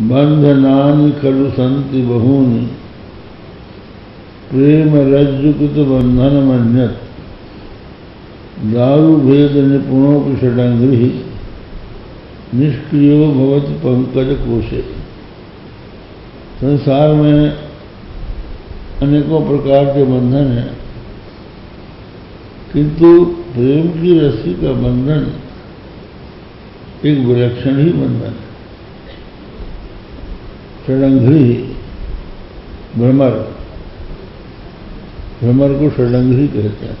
बंधनानि खलु सन्ति बहूनि प्रेम रज्जुकृत बंधन मन्यत दारु भेद निपुणों षडंग्री निष्क्रियो भवति पंकज कोशे। संसार में अनेकों प्रकार के बंधन हैं, किंतु प्रेम की रस्सी का बंधन एक विलक्षण ही बंधन है। षडंग्री भ्रमर, भ्रमर को षडंग्री कहते हैं।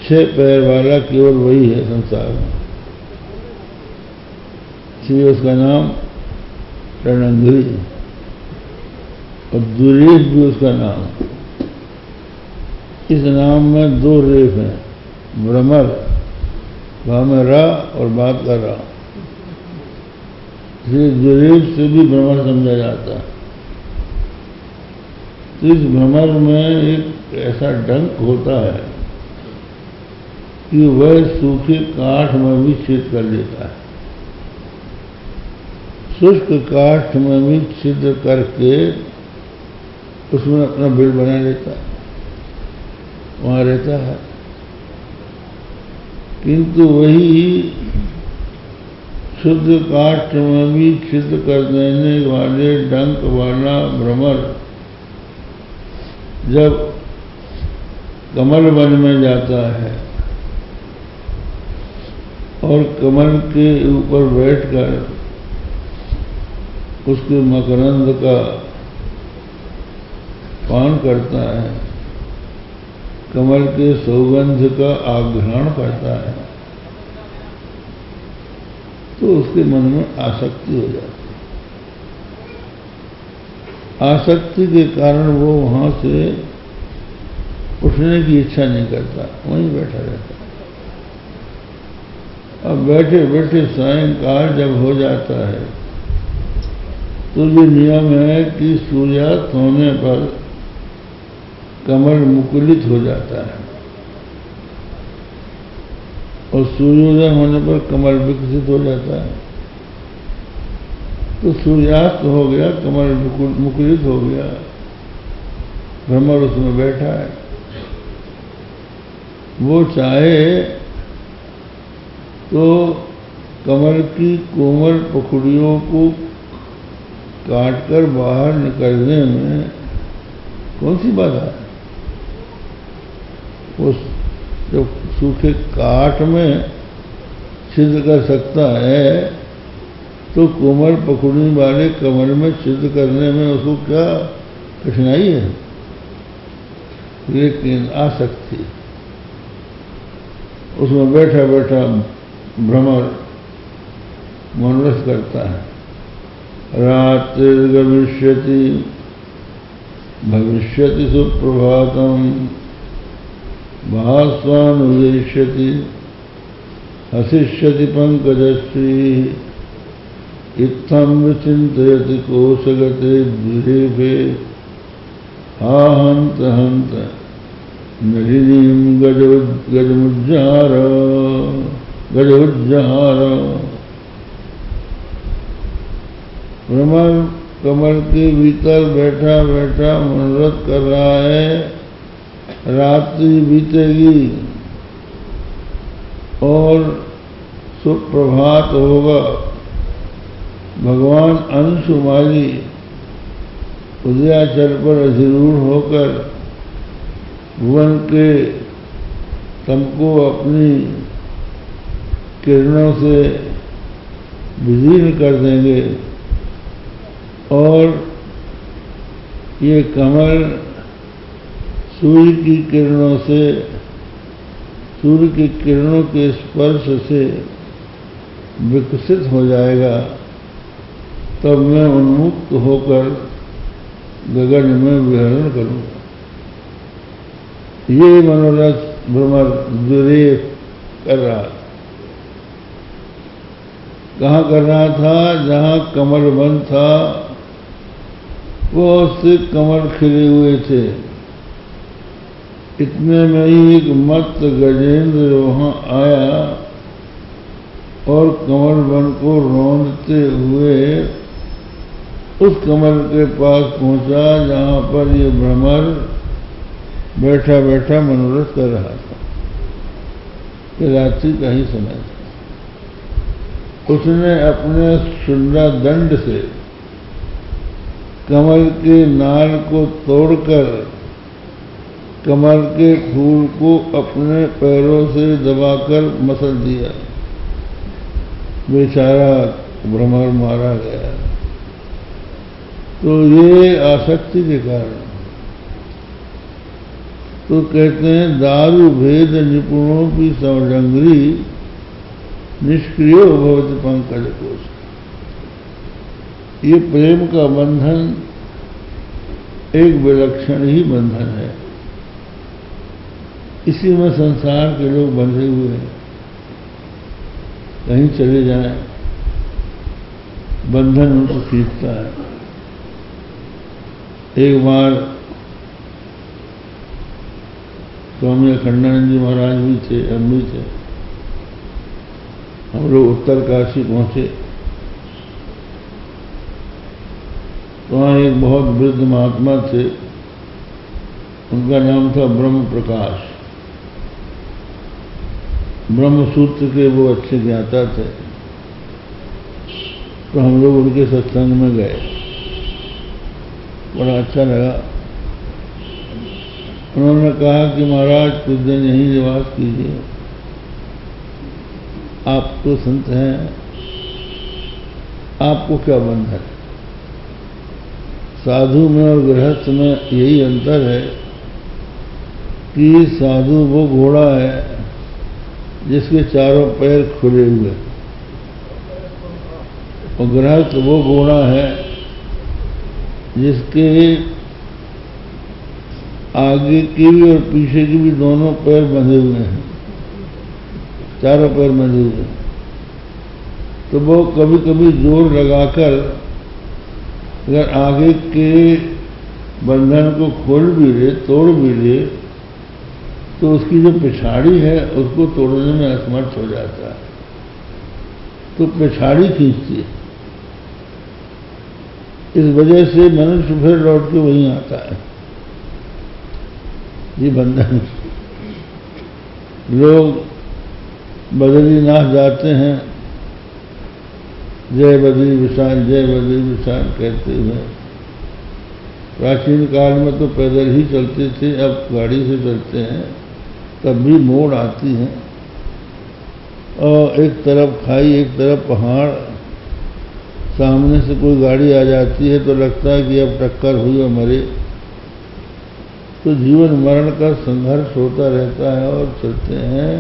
6 पैर वाला केवल वही है संसार में, इसलिए उसका नाम षडंग्री और दुरेफ भी उसका नाम। इस नाम में 2 रेफ हैं, भ्रमर वहां में रा और बात का रा, इसलिए दुरेफ से भी भ्रमर समझा जाता है। तो इस भ्रमर में एक ऐसा डंक होता है कि वह सूखे काठ में भी छेद कर लेता है, शुष्क काठ में भी छिद्र करके उसमें अपना बिल बना लेता है, वहां रहता है। किंतु वही शुद्ध काष्ठ में भी छिद्र कर देने वाले डंक वाला भ्रमर जब कमल वन में जाता है और कमल के ऊपर बैठकर उसके मकरंद का पान करता है, कमल के सौगंध का आग्रहण करता है, तो उसके मन में आसक्ति हो जाती है। आसक्ति के कारण वो वहां से उठने की इच्छा नहीं करता, वहीं बैठा रहता है। अब बैठे बैठे सायंकाल जब हो जाता है तो ये नियम है कि सूर्यास्त होने पर कमल मुकुलित हो जाता है और सूर्योदय होने पर कमल विकसित हो जाता है। तो सूर्यास्त हो गया, कमल मुकुलित हो गया, भ्रमर उसमें बैठा है। वो चाहे तो कमल की कोमल पखुड़ियों को काटकर बाहर निकलने में कौन सी बाधा है। वो जो सूखे काठ में छिद्र कर सकता है तो कोमल पकड़ी वाले कमल में छिद्र करने में उसको क्या कठिनाई है। लेकिन आसक्ति, उसमें बैठा बैठा भ्रमर मनोरथ करता है। रात्रिर्गमिष्यति भविष्यति सुप्रभातम भास्वानुदेष्यति हसिष्यति पंकजश्री इत्थं विचिन्तयति कोशगते द्विरेफे हा हन्त हन्त नलिनीं गजमुज्जहार गजोज्जहार। भ्रमर कमल के भीतर बैठा बैठा मनोरथ कर रहा है, रात्रि बीतेगी और सुप्रभात होगा। भगवान अंशुमाली उदयाचल पर अधिरूढ़ होकर भुवन के तमको अपनी किरणों से विदीर्ण कर देंगे और ये कमल सूर्य की किरणों से, सूर्य की किरणों के स्पर्श से विकसित हो जाएगा। तब मैं उन्मुक्त होकर गगन में विहरण करूंगा। ये मनोरथ भ्रमर दुरेफ कर रहा था। कहाँ कर रहा था? जहाँ कमल वन था बहुत से कमल खिले हुए थे। इतने में ही एक मत्त गजेंद्र वहां आया और कमल वन को रौंदते हुए उस कमल के पास पहुंचा जहां पर ये भ्रमर बैठा बैठा मनोरथ कर रहा था कि रात्रि का ही समय था। उसने अपने सुंदर दंड से कमल के नाल को तोड़कर कमल के फूल को अपने पैरों से दबाकर मसल दिया। बेचारा भ्रमर मारा गया। तो ये आसक्ति के कारण। तो कहते हैं दारु भेद निपुणों की संजंगरी निष्क्रियो भवति पंकज कोश। ये प्रेम का बंधन एक विलक्षण ही बंधन है। इसी में संसार के लोग बंधे हुए हैं। कहीं चले जाएं, बंधन उनको खींचता है। एक बार स्वामी अखंडानंद जी महाराज भी थे, हम भी थे। हम लोग उत्तर काशी पहुंचे। तो वहाँ एक बहुत वृद्ध महात्मा थे। उनका नाम था ब्रह्म प्रकाश। ब्रह्म सूत्र के वो अच्छे ज्ञाता थे। तो हम लोग उनके सत्संग में गए। बड़ा अच्छा लगा। उन्होंने कहा कि महाराज कुछ दिन यहीं निवास कीजिए, आप तो संत हैं, आपको क्या बंधन। साधु में और गृहस्थ में यही अंतर है कि साधु वो घोड़ा है जिसके चारों पैर खुले हुए, और गृहस्थ वो घोड़ा है जिसके आगे की भी और पीछे की भी दोनों पैर बंधे हुए हैं, चारों पैर बंधे हुए। तो वो कभी कभी जोर लगाकर अगर आगे के बंधन को खोल भी ले, तोड़ भी ले, तो उसकी जो पिछाड़ी है उसको तोड़ने में असमर्थ हो जाता है। तो पिछाड़ी खींचती है। इस वजह से मनुष्य फिर लौट के वहीं आता है। ये बंधन। लोग बद्रीनाथ जाते हैं, जय बद्री विशाल, जय बद्री विशाल कहते हुए। प्राचीन काल में तो पैदल ही चलते थे, अब गाड़ी से चलते हैं। तब भी मोड़ आती है और एक तरफ खाई, एक तरफ पहाड़। सामने से कोई गाड़ी आ जाती है तो लगता है कि अब टक्कर हुई और मरे। तो जीवन मरण का संघर्ष होता रहता है और चलते हैं।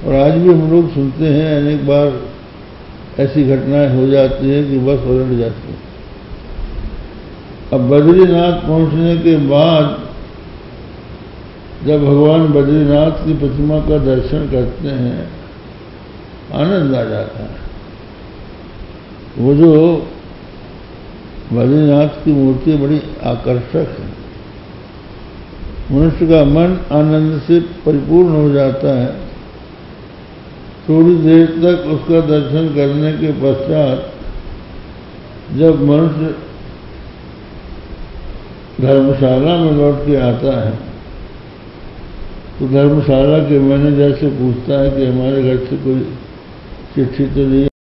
और आज भी हम लोग सुनते हैं, अनेक बार ऐसी घटनाएं हो जाती हैं कि बस उलट जाती है। अब बद्रीनाथ पहुंचने के बाद जब भगवान बद्रीनाथ की प्रतिमा का दर्शन करते हैं, आनंद आ जाता है। वो जो बद्रीनाथ की मूर्ति बड़ी आकर्षक है। मनुष्य का मन आनंद से परिपूर्ण हो जाता है। थोड़ी देर तक उसका दर्शन करने के पश्चात जब मनुष्य धर्मशाला में लौट के आता है तो धर्मशाला के मैनेजर से पूछता है कि हमारे घर से कोई चिट्ठी तो नहीं